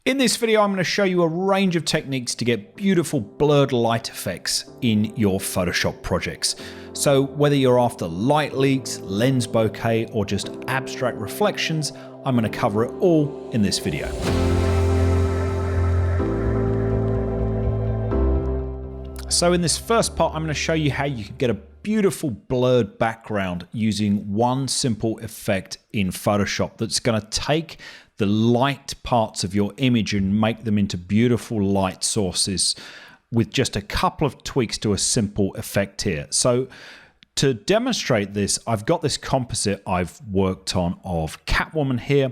In this video, I'm going to show you a range of techniques to get beautiful blurred light effects in your Photoshop projects. So whether you're after light leaks, lens bokeh, or just abstract reflections, I'm going to cover it all in this video. So in this first part, I'm going to show you how you can get a beautiful blurred background using one simple effect in Photoshop that's going to take the light parts of your image and make them into beautiful light sources with just a couple of tweaks to a simple effect here. So to demonstrate this, I've got this composite I've worked on of Catwoman here.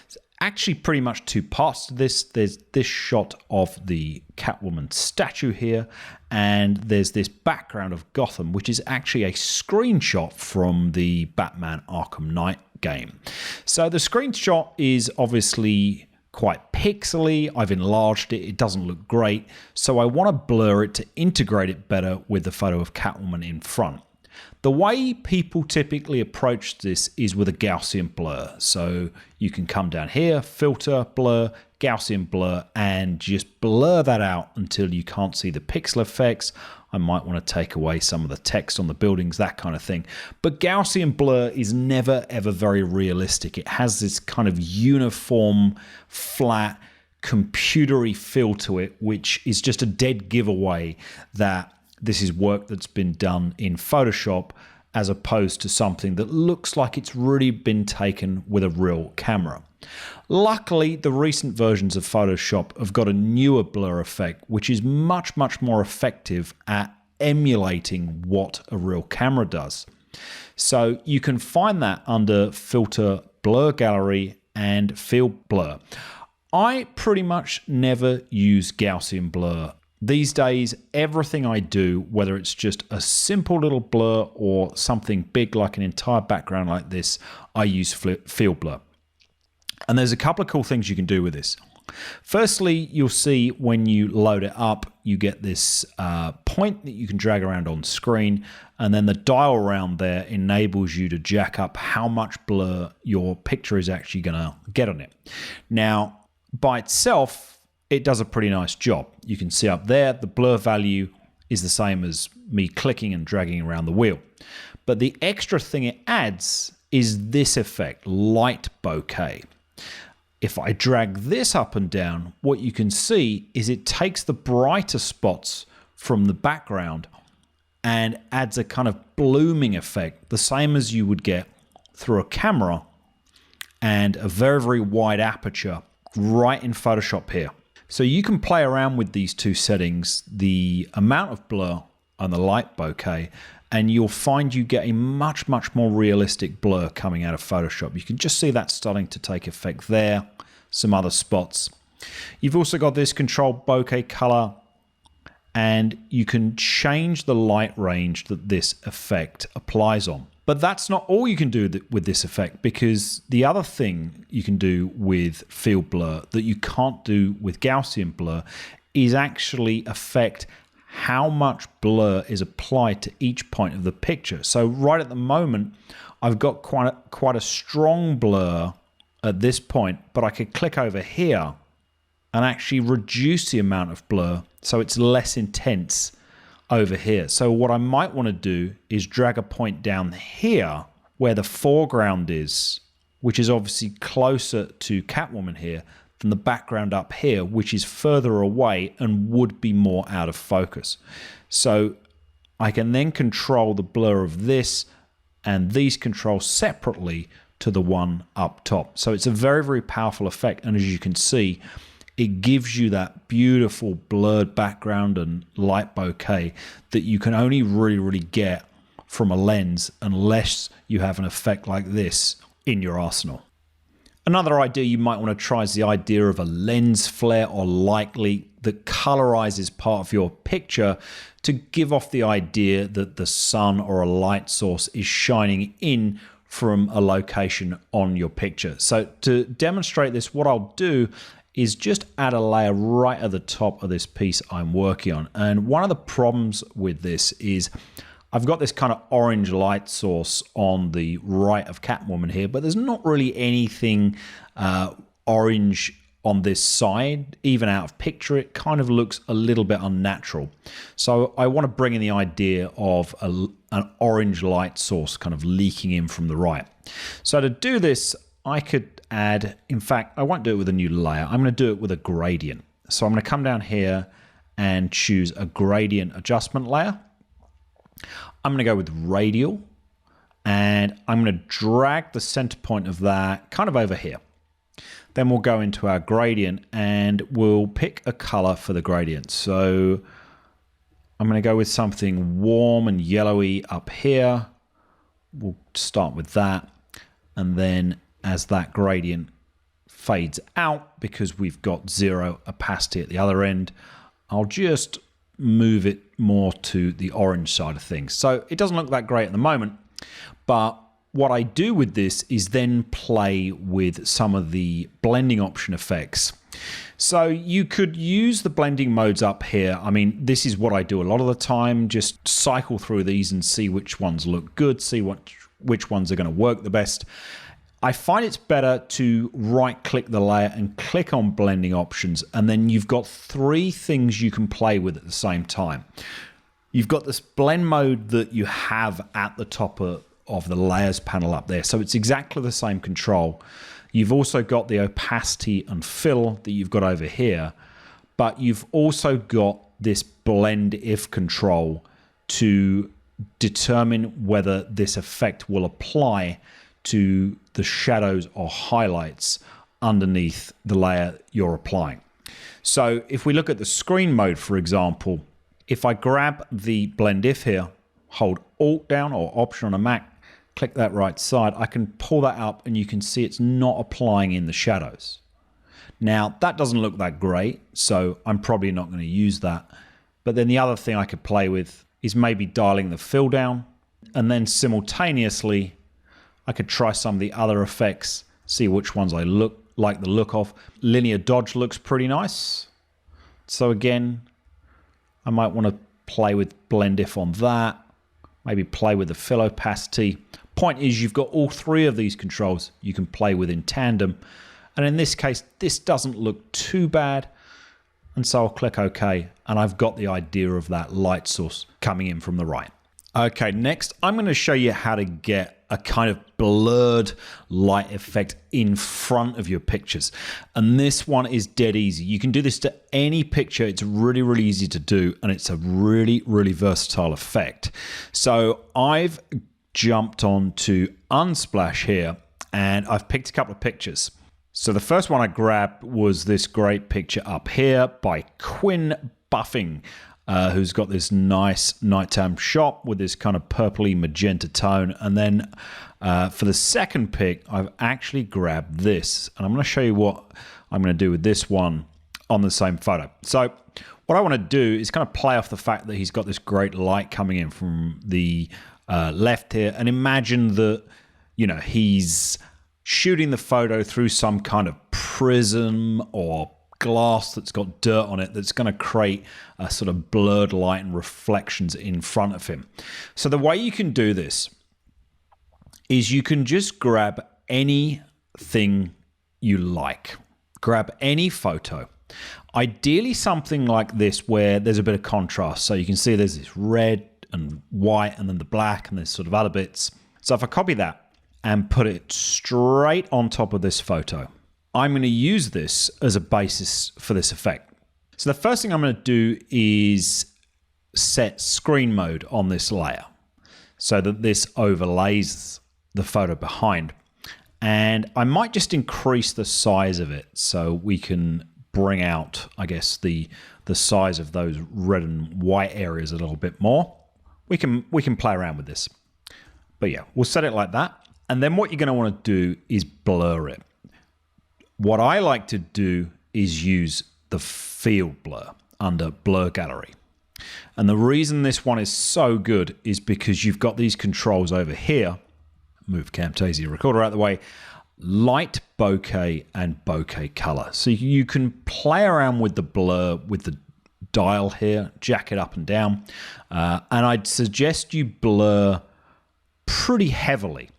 It's actually pretty much two parts to this. There's this shot of the Catwoman statue here, and there's this background of Gotham, which is actually a screenshot from the Batman Arkham Knight game. So the screenshot is obviously quite pixely. I've enlarged it. It doesn't look great. So I want to blur it to integrate it better with the photo of Catwoman in front. The way people typically approach this is with a Gaussian blur. So you can come down here, filter, blur, Gaussian blur, and just blur that out until you can't see the pixel effects. I might want to take away some of the text on the buildings, that kind of thing. But Gaussian blur is never, ever very realistic. It has this kind of uniform, flat, computery feel to it, which is just a dead giveaway that this is work that's been done in Photoshop as opposed to something that looks like it's really been taken with a real camera. Luckily, the recent versions of Photoshop have got a newer blur effect, which is much, much more effective at emulating what a real camera does. So you can find that under Filter, Blur Gallery, and Field Blur. I pretty much never use Gaussian blur. These days, everything I do, whether it's just a simple little blur or something big like an entire background like this, I use Field Blur. And there's a couple of cool things you can do with this. Firstly, you'll see when you load it up, you get this point that you can drag around on screen, and then the dial around there enables you to jack up how much blur your picture is actually going to get on it. Now, by itself, it does a pretty nice job. You can see up there, the blur value is the same as me clicking and dragging around the wheel. But the extra thing it adds is this effect, light bokeh. If I drag this up and down, what you can see is it takes the brighter spots from the background and adds a kind of blooming effect, the same as you would get through a camera and a very, very wide aperture right in Photoshop here. So you can play around with these two settings, the amount of blur and the light bokeh, and you'll find you get a much, much more realistic blur coming out of Photoshop. You can just see that starting to take effect there, some other spots. You've also got this control bokeh color, and you can change the light range that this effect applies on. But that's not all you can do with this effect, because the other thing you can do with Field Blur that you can't do with Gaussian blur is actually affect how much blur is applied to each point of the picture. So right at the moment, I've got quite a strong blur at this point, but I could click over here and actually reduce the amount of blur so it's less intense over here. So what I might want to do is drag a point down here where the foreground is, which is obviously closer to Catwoman here than the background up here, which is further away and would be more out of focus. So I can then control the blur of this and these controls separately to the one up top. So it's a very, very powerful effect. And as you can see, it gives you that beautiful blurred background and light bokeh that you can only really, really get from a lens unless you have an effect like this in your arsenal. Another idea you might want to try is the idea of a lens flare or light leak that colorizes part of your picture to give off the idea that the sun or a light source is shining in from a location on your picture. So to demonstrate this, what I'll do is just add a layer right at the top of this piece I'm working on. And one of the problems with this is I've got this kind of orange light source on the right of Catwoman here, but there's not really anything orange on this side, even out of picture, it kind of looks a little bit unnatural. So I want to bring in the idea of an orange light source kind of leaking in from the right. So to do this, I could add, in fact, I won't do it with a new layer. I'm going to do it with a gradient. So I'm going to come down here and choose a gradient adjustment layer. I'm going to go with radial, and I'm going to drag the center point of that kind of over here. Then we'll go into our gradient and we'll pick a color for the gradient. So I'm going to go with something warm and yellowy up here. We'll start with that. And then as that gradient fades out, because we've got 0 opacity at the other end, I'll just move it more to the orange side of things. So it doesn't look that great at the moment, but what I do with this is then play with some of the blending option effects. So you could use the blending modes up here. I mean, this is what I do a lot of the time, just cycle through these and see which ones look good, see which ones are going to work the best. I find it's better to right-click the layer and click on blending options, and then you've got 3 things you can play with at the same time. You've got this blend mode that you have at the top of the layers panel up there, so it's exactly the same control. You've also got the opacity and fill that you've got over here, but you've also got this blend if control to determine whether this effect will apply to the shadows or highlights underneath the layer you're applying. So if we look at the screen mode, for example, if I grab the blend if here, hold Alt down or Option on a Mac, click that right side, I can pull that up and you can see it's not applying in the shadows. Now that doesn't look that great, so I'm probably not going to use that. But then the other thing I could play with is maybe dialing the fill down, and then simultaneously I could try some of the other effects, see which ones I like the look of. Linear dodge looks pretty nice. So again, I might want to play with blend if on that, maybe play with the fill opacity. Point is, you've got all 3 of these controls you can play with in tandem. And in this case, this doesn't look too bad. And so I'll click OK, and I've got the idea of that light source coming in from the right. Okay, next I'm going to show you how to get a kind of blurred light effect in front of your pictures. And this one is dead easy. You can do this to any picture. It's really, really easy to do, and it's a really, really versatile effect. So I've jumped on to Unsplash here, and I've picked a couple of pictures. So the first one I grabbed was this great picture up here by Quinn Buffing, who's got this nice nighttime shot with this kind of purpley magenta tone. And then for the second pick, I've actually grabbed this, and I'm going to show you what I'm going to do with this one on the same photo. So what I want to do is kind of play off the fact that he's got this great light coming in from the left here, and imagine that, you know, he's shooting the photo through some kind of prism or glass that's got dirt on it that's going to create a sort of blurred light and reflections in front of him. So the way you can do this is you can just grab anything you like. Grab any photo. Ideally something like this where there's a bit of contrast. So you can see there's this red and white and then the black and there's sort of other bits. So if I copy that and put it straight on top of this photo, I'm going to use this as a basis for this effect. So the first thing I'm going to do is set screen mode on this layer so that this overlays the photo behind. And I might just increase the size of it so we can bring out, I guess, the size of those red and white areas a little bit more. We can play around with this. But yeah, we'll set it like that. And then what you're going to want to do is blur it. What I like to do is use the field blur under Blur Gallery. And the reason this one is so good is because you've got these controls over here. Move Camtasia recorder out of the way. Light bokeh and bokeh color. So you can play around with the blur, with the dial here, jack it up and down. And I'd suggest you blur pretty heavily.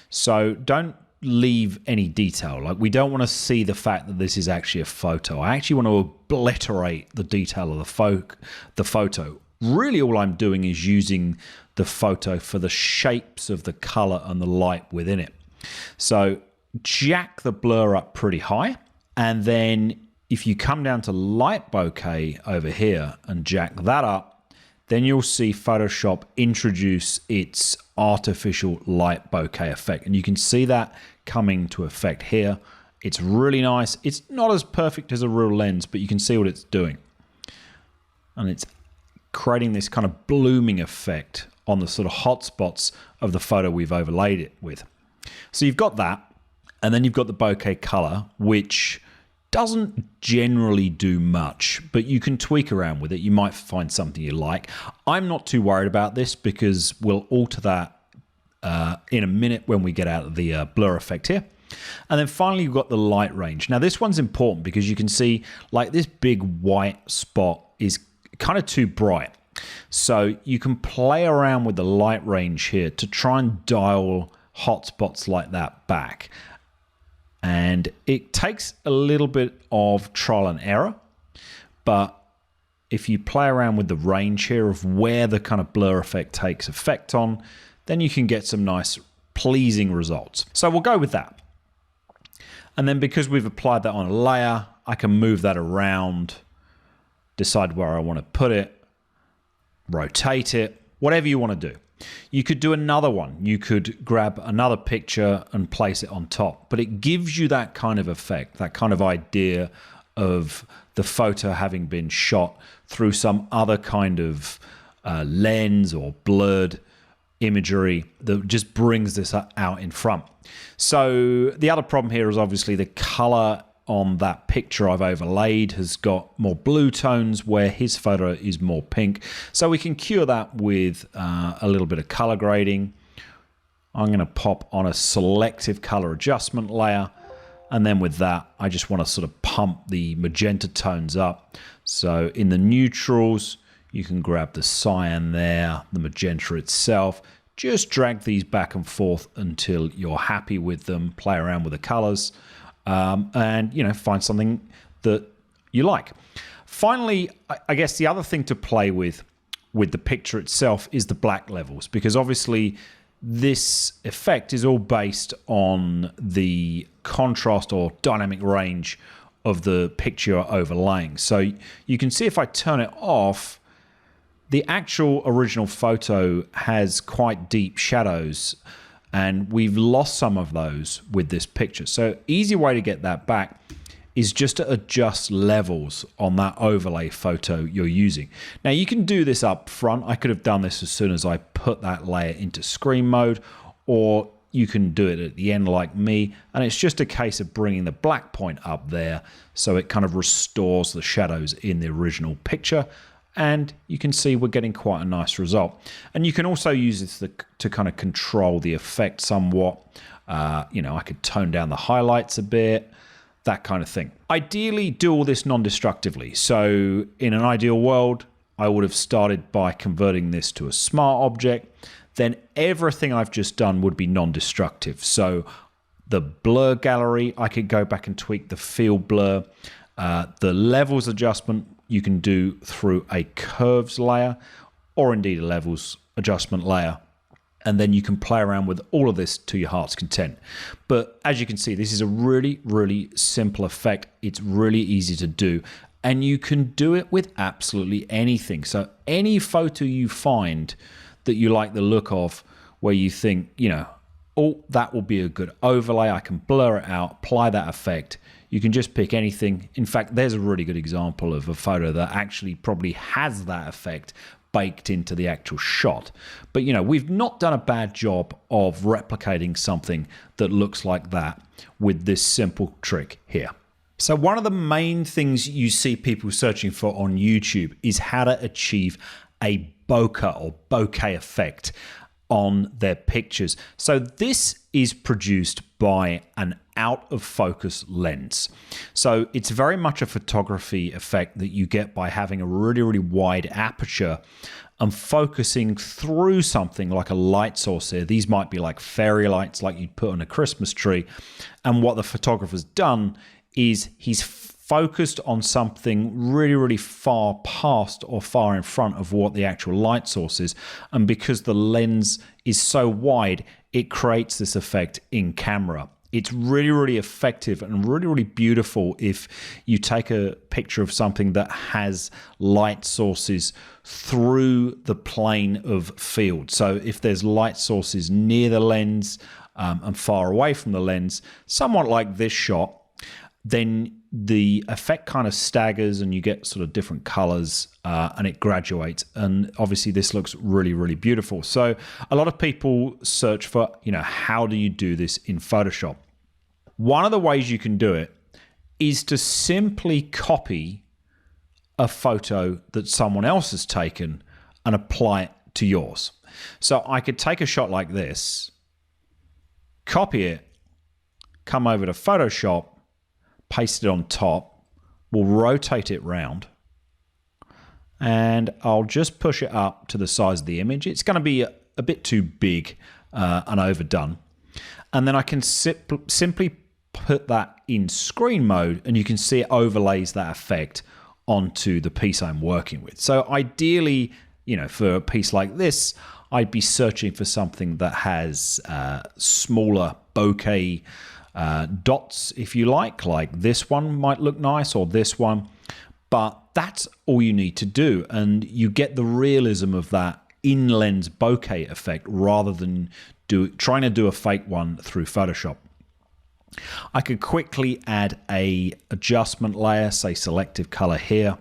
So don't leave any detail. Like, we don't want to see the fact that this is actually a photo. I actually want to obliterate the detail of the photo. Really, all I'm doing is using the photo for the shapes of the color and the light within it. So jack the blur up pretty high, and then if you come down to light bokeh over here and jack that up, then you'll see Photoshop introduce its artificial light bokeh effect. And you can see that coming to effect here. It's really nice. It's not as perfect as a real lens, but you can see what it's doing. And it's creating this kind of blooming effect on the sort of hotspots of the photo we've overlaid it with. So you've got that, and then you've got the bokeh color, which doesn't generally do much, but you can tweak around with it. You might find something you like. I'm not too worried about this because we'll alter that in a minute when we get out of the blur effect here. And then finally, you've got the light range. Now, this one's important because you can see like this big white spot is kind of too bright. So you can play around with the light range here to try and dial hotspots like that back. And it takes a little bit of trial and error, but if you play around with the range here of where the kind of blur effect takes effect on, then you can get some nice, pleasing results. So we'll go with that. And then because we've applied that on a layer, I can move that around, decide where I want to put it, rotate it, whatever you want to do. You could do another one. You could grab another picture and place it on top, but it gives you that kind of effect, that kind of idea of the photo having been shot through some other kind of lens or blurred imagery that just brings this out in front. So the other problem here is obviously the color on that picture I've overlaid has got more blue tones where his photo is more pink. So we can cure that with a little bit of color grading. I'm going to pop on a selective color adjustment layer. And then with that, I just want to sort of pump the magenta tones up. So in the neutrals, you can grab the cyan there, the magenta itself. Just drag these back and forth until you're happy with them. Play around with the colors. And, you know, find something that you like. Finally, I guess the other thing to play with the picture itself is the black levels, because obviously this effect is all based on the contrast or dynamic range of the picture you're overlaying. So you can see if I turn it off, the actual original photo has quite deep shadows, and we've lost some of those with this picture. So easy way to get that back is just to adjust levels on that overlay photo you're using. Now you can do this up front. I could have done this as soon as I put that layer into screen mode, or you can do it at the end like me. And it's just a case of bringing the black point up there so it kind of restores the shadows in the original picture. And you can see we're getting quite a nice result. And you can also use this to kind of control the effect somewhat. You know, I could tone down the highlights a bit, that kind of thing. Ideally, do all this non-destructively. So in an ideal world, I would have started by converting this to a smart object. Then everything I've just done would be non-destructive. So the blur gallery, I could go back and tweak the field blur. The levels adjustment you can do through a curves layer or indeed a levels adjustment layer. And then you can play around with all of this to your heart's content. But as you can see, this is a really, really simple effect. It's really easy to do. And you can do it with absolutely anything. So any photo you find that you like the look of, where you think, you know, oh, that will be a good overlay, I can blur it out, apply that effect. You can just pick anything. In fact, there's a really good example of a photo that actually probably has that effect baked into the actual shot. But, you know, we've not done a bad job of replicating something that looks like that with this simple trick here. So one of the main things you see people searching for on YouTube is how to achieve a bokeh or bokeh effect on their pictures. So this is produced by an out of focus lens. So it's very much a photography effect that you get by having a really, really wide aperture and focusing through something like a light source here. These might be like fairy lights like you'd put on a Christmas tree. And what the photographer's done is he's focused on something really, really far past or far in front of what the actual light source is. And because the lens is so wide, it creates this effect in camera. It's really, really effective and really, really beautiful if you take a picture of something that has light sources through the plane of field. So if there's light sources near the lens and far away from the lens, somewhat like this shot, then the effect kind of staggers and you get sort of different colors and it graduates. And obviously this looks really, really beautiful. So a lot of people search for, how do you do this in Photoshop? One of the ways you can do it is to simply copy a photo that someone else has taken and apply it to yours. So I could take a shot like this, copy it, come over to Photoshop, paste it on top, we'll rotate it round, and I'll just push it up to the size of the image. It's going to be a bit too big and overdone. And then I can simply put that in screen mode, and you can see it overlays that effect onto the piece I'm working with. So ideally, for a piece like this, I'd be searching for something that has smaller bokeh dots, if you like this one might look nice, or this one, but that's all you need to do, and you get the realism of that in-lens bokeh effect rather than trying to do a fake one through Photoshop. I could quickly add a adjustment layer, say selective color here,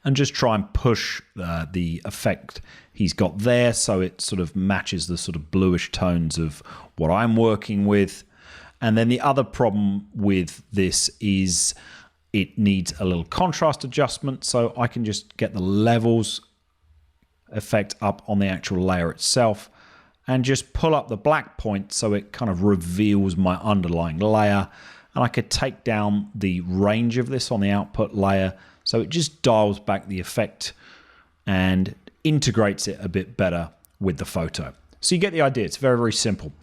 and just try and push the effect he's got there so it sort of matches the sort of bluish tones of what I'm working with. And then the other problem with this is it needs a little contrast adjustment, so I can just get the levels effect up on the actual layer itself and just pull up the black point so it kind of reveals my underlying layer. And I could take down the range of this on the output layer so it just dials back the effect and integrates it a bit better with the photo. So you get the idea. It's very, very simple.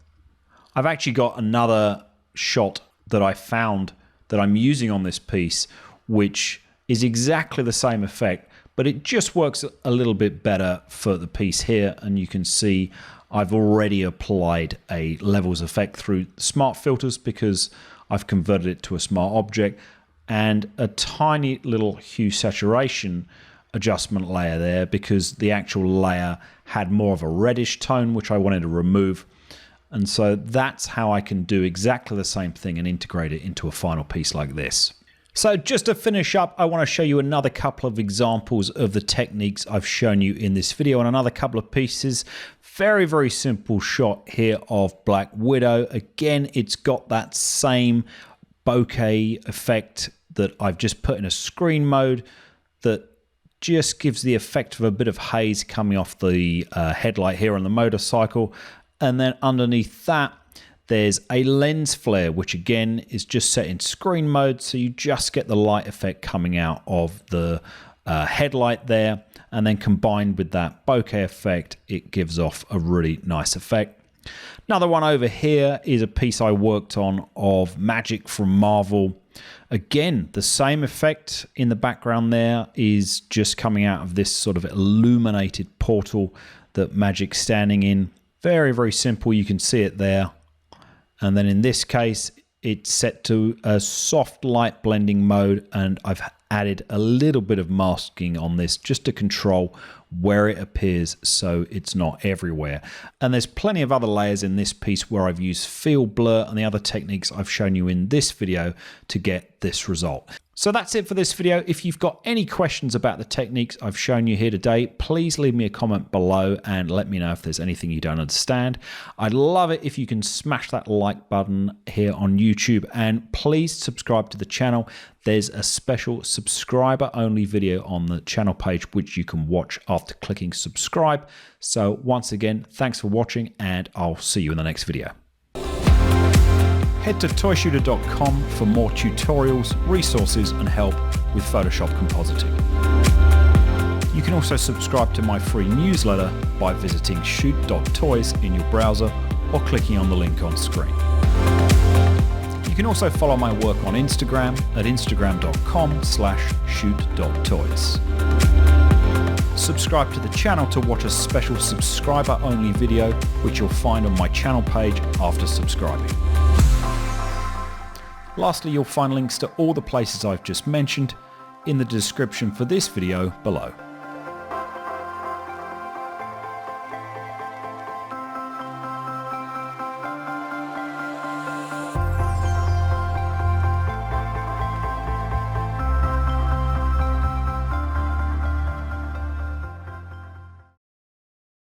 I've actually got another shot that I found that I'm using on this piece, which is exactly the same effect, but it just works a little bit better for the piece here. And you can see I've already applied a levels effect through smart filters because I've converted it to a smart object, and a tiny little hue saturation adjustment layer there because the actual layer had more of a reddish tone, which I wanted to remove. And so that's how I can do exactly the same thing and integrate it into a final piece like this. So just to finish up, I want to show you another couple of examples of the techniques I've shown you in this video on another couple of pieces. Very, very simple shot here of Black Widow. Again, it's got that same bokeh effect that I've just put in a screen mode that just gives the effect of a bit of haze coming off the headlight here on the motorcycle. And then underneath that, there's a lens flare, which again is just set in screen mode. So you just get the light effect coming out of the headlight there. And then combined with that bokeh effect, it gives off a really nice effect. Another one over here is a piece I worked on of Magic from Marvel. Again, the same effect in the background there is just coming out of this sort of illuminated portal that Magic's standing in. Very, very simple. You can see it there. And then in this case, it's set to a soft light blending mode, and I've added a little bit of masking on this just to control where it appears so it's not everywhere. And there's plenty of other layers in this piece where I've used field blur and the other techniques I've shown you in this video to get this result. So that's it for this video. If you've got any questions about the techniques I've shown you here today, please leave me a comment below and let me know if there's anything you don't understand. I'd love it if you can smash that like button here on YouTube, and please subscribe to the channel. There's a special subscriber only video on the channel page which you can watch after clicking subscribe. So once again, thanks for watching, and I'll see you in the next video. Head to ToyShooter.com for more tutorials, resources and help with Photoshop compositing. You can also subscribe to my free newsletter by visiting shoot.toys in your browser or clicking on the link on screen. You can also follow my work on Instagram at instagram.com/shoot.toys. Subscribe to the channel to watch a special subscriber-only video, which you'll find on my channel page after subscribing. Lastly, you'll find links to all the places I've just mentioned in the description for this video below.